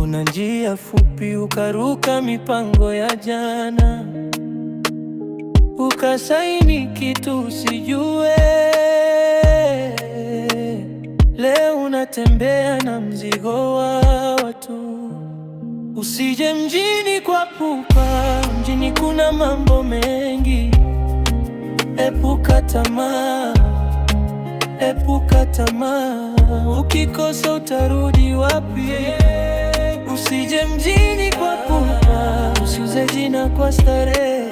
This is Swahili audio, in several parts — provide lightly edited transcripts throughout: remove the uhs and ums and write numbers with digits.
Kuna njia fupi ukaruka mipango ya jana, ukasaini kitu usijue. Leo unatembea na mzigo wa watu. Usije mjini kwa pupa, mjini kuna mambo mengi. Epuka tamaa, epuka tamaa. Ukikosa utarudi wapi? Usije mjini kwa pupa, usiuze jina kwa starehe.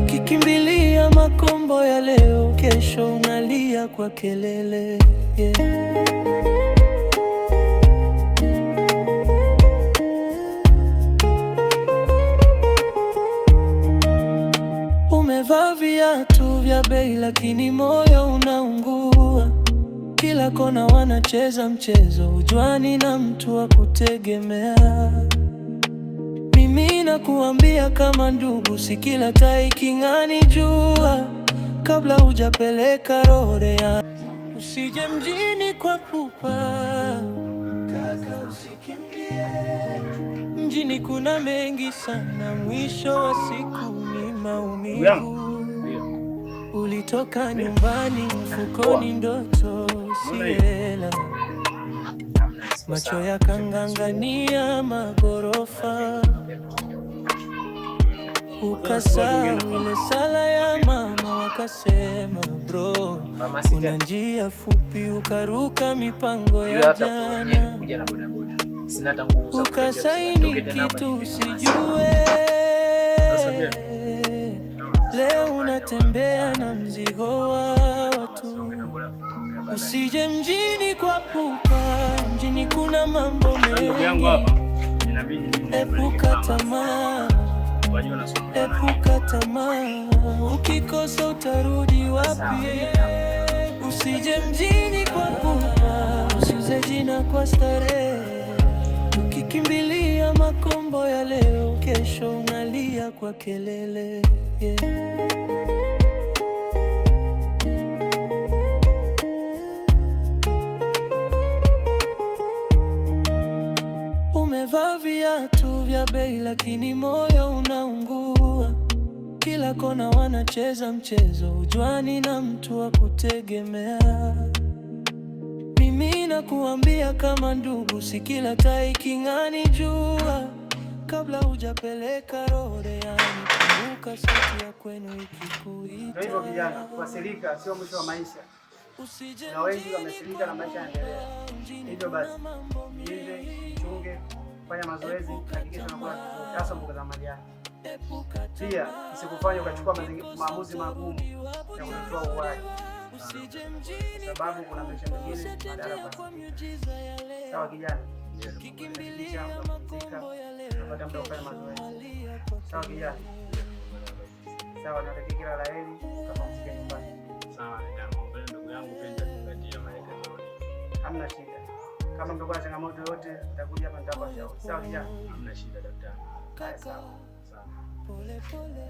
Ukikimbilia makombo ya leo, kesho unalia kwa kelele. Umevaa viatu vya bei lakini moyo unaungua. Kila kona wanacheza mchezo, hujuani na mtu wa kutegemea. Mimi nakuambia kama ndugu, si kila tai king'ani jua. Kabla hujapeleka roho ya usije mjini kwa pupa, kaka usikimbie. Mjini kuna mengi sana, mwisho wa siku ni maumivu. Ulitoka nyumbani, mfukoni ndoto si hela. Macho yakang'ang'ania magorofa, ukasahau ile sala ya mama. Wakasema bro, kuna njia fupi ukaruka mipango ya jana, ukasaini kitu usijue. Leo unatembea na mzigo wa watu. Usije mjini kwa pupa, mjini kuna mambo mengi. Epuka tamaa, epuka tamaa. Ukikosa utarudi wapi? Usije mjini kwa pupa, usiuze jina kwa starehe. Ukikimbilia makombo ya leo, kesho unalia kwa kelele. Umevaa viatu vya bei lakini moyo unaungua. Kila kona wanacheza mchezo, hujuani na mtu wa kutegemea. Mimi nakuambia kama ndugu, si kila tai king'ani jua. Kabla hujapeleka roho yani, kumbuka sauti ya kwenu ikikuita. Ndio hivyo vijana, kuasilika sio mwisho wa maisha. Na wengi wameasilika na maisha yanaendelea. Hivyo basi, jiende, chunge, fanya mazoezi, hakikisha unakuwa hasa mboga za majani. Pia usikufanye ukachukua maamuzi magumu ya kutoa uhai, sababu kuna maisha mengine badala ya sawa kijana. Unapata muda kufanya mazoezi. Sawa kijana. Sawa, natakia kila la heri kama msikia nyumbani. Sawa, ndugu yangu penda tukatia maelekezo. Hamna shida. Kama mtakuwa na changamoto yoyote, nitakuja hapa nitawapa shauri. Sawa kijana? Hamna shida daktari. Sawa. Pole pole.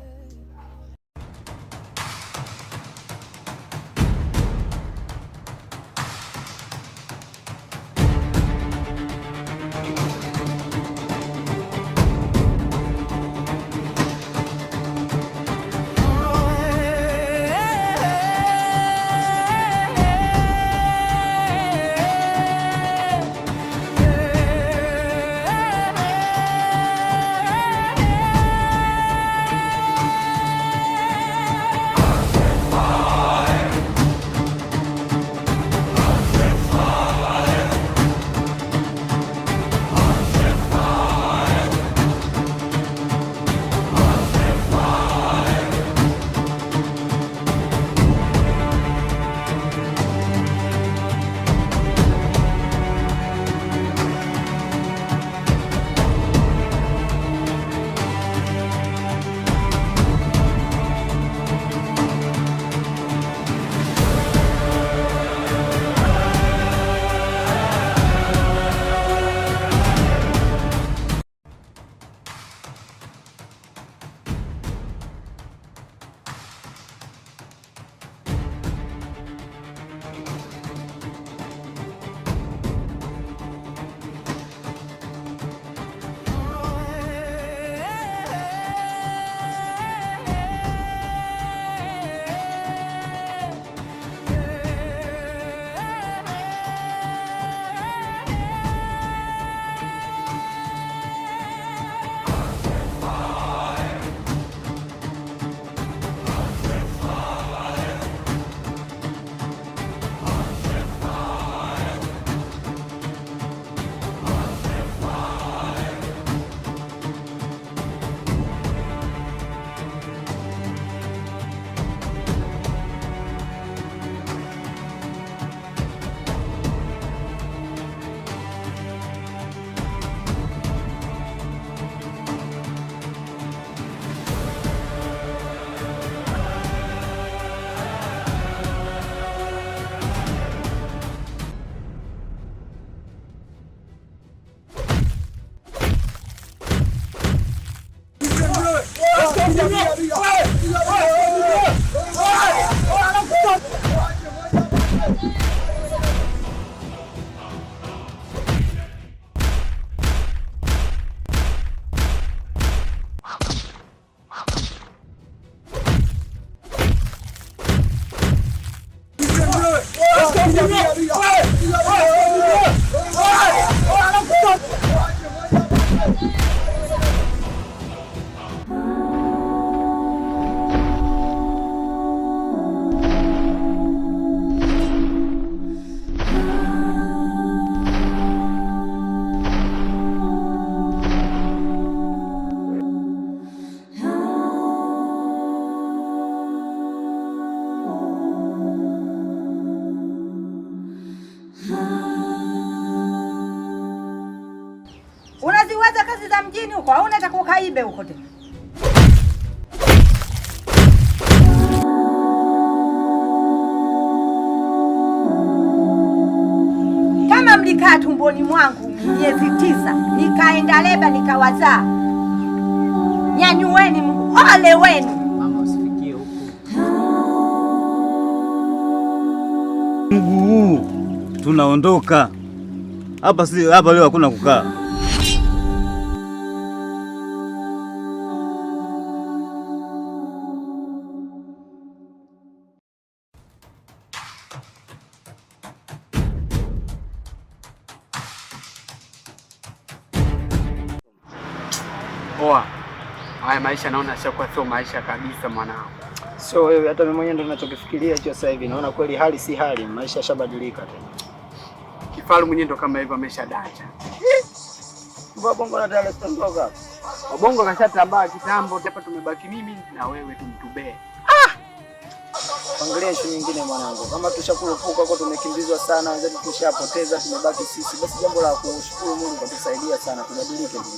Unaziwaza kazi za mjini huko, au unataka ukaibe huko tena? Kama mlikaa tumboni mwangu miezi 9, nikaenda leba nikawazaa, nyanyueni Mungu, ole wenu. Mama usifikie huko. Mungu, tunaondoka hapa, si hapa leo, hakuna kukaa. Poa. Haya maisha naona yashakuwa sio maisha kabisa mwanangu. Sio wewe, hata mimi mwenyewe ndo ninachokifikiria hicho sasa hivi. Naona kweli hali si hali, maisha yashabadilika tena. Kifaru mwenyewe ndo kama hivyo ameshadacha. Bongo na tayari stondoka. Bongo kashatambaa kitambo, hapa tumebaki mimi na wewe tu mtubee. Pangalia issue nyingine mwanangu. Kama tushakurupuka kwa tumekimbizwa sana, wenzetu tushapoteza, tumebaki sisi. Basi jambo la kushukuru Mungu kwa kusaidia sana tubadilike ndio.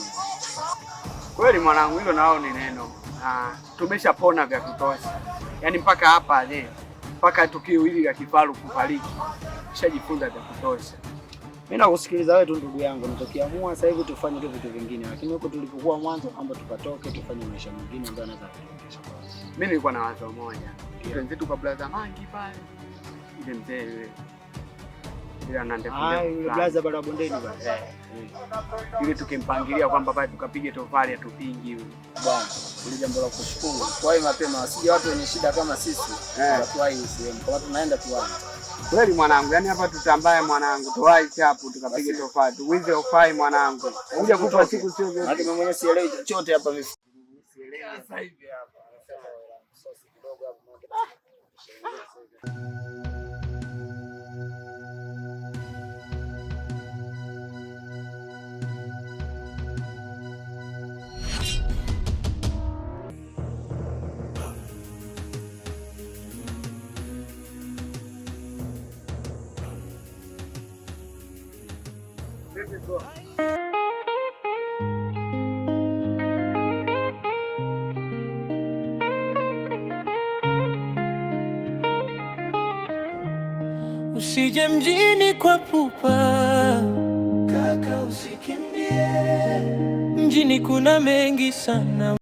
Kweli mwanangu, hilo nao ni neno. Tumeshapona vya kutosha. Yaani mpaka hapa mpaka tukio hili la kifaru kufariki. Tushajifunza vya kutosha. Mimi nakusikiliza wewe tu ndugu yangu, nitokiamua sasa hivi tufanye tu vitu vingine. Lakini huko tulipokuwa mwanzo kwamba tukatoke tufanye maisha mengine ambayo anaweza kutuendesha. Mimi nilikuwa na wazo moja. Wenzetu kwa brother Mangi pale. Ile mzee yule. Ile anandefuja. Blaza bara bondeni bwana. Ile tukimpangilia kwamba pale tukapige tofali atupingi yule. Bwana, ile jambo la kushukuru. Kwa hiyo mapema wasije watu wenye shida kama sisi. Watuwai usiwemo. Kama tunaenda tuwai. Kweli mwanangu, yani hapa tutambaye mwanangu, tuwai chapu tukapige tofali. Tuwize ofai mwanangu. Kuja kutoa siku sio vyote. Hadi mimi mwenyewe sielewi chochote hapa mimi. Sielewi sasa hivi hapa. Sosi kidogo hapo. Usije mjini kwa pupa, kaka usikimbie. Mjini kuna mengi sana.